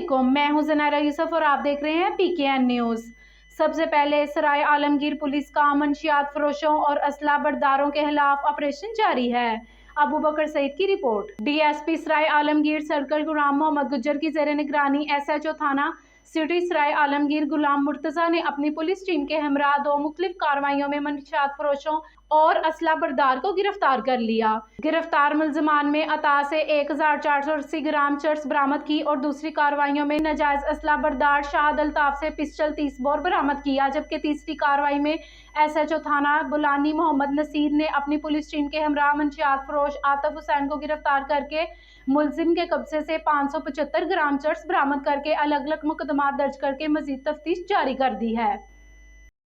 अस्सलामुअलैकुम, मैं हूं ज़नारा यूसुफ और आप देख रहे हैं PKN न्यूज़। सबसे पहले सराय आलमगीर पुलिस का मंशियात फरोशों और असला बरदारों के खिलाफ ऑपरेशन जारी है। अबू बकर सईद की रिपोर्ट। DSP सराय आलमगीर सर्कल गुलाम मोहम्मद गुज्जर की ज़ेर निगरानी SHO थाना सिटी सराय आलमगीर गुलाम मुर्तज़ा ने अपनी पुलिस टीम के हमरा 2 मुख्तलिफ कार्रवाइयों में मंशियात फरोशों और असला बरदार को गिरफ्तार कर लिया। गिरफ्तार मुलजमान में अता से 1480 ग्राम चर्स बरामद की और दूसरी कार्रवाइयों में नाजायज असला बरदार शाहद अल्ताफ से पिस्टल 30 बोर बरामद किया, जबकि तीसरी कार्रवाई में SHO थाना बुलानी मोहम्मद नसीर ने अपनी पुलिस टीम के हमरा मंशियात फरोश आतिफ हुसैन को गिरफ्तार करके मुलजिम के कब्जे से 575 ग्राम चर्स बरामद करके अलग अलग मुकदमा दर्ज करके मजीद तफ्तीश जारी कर दी है।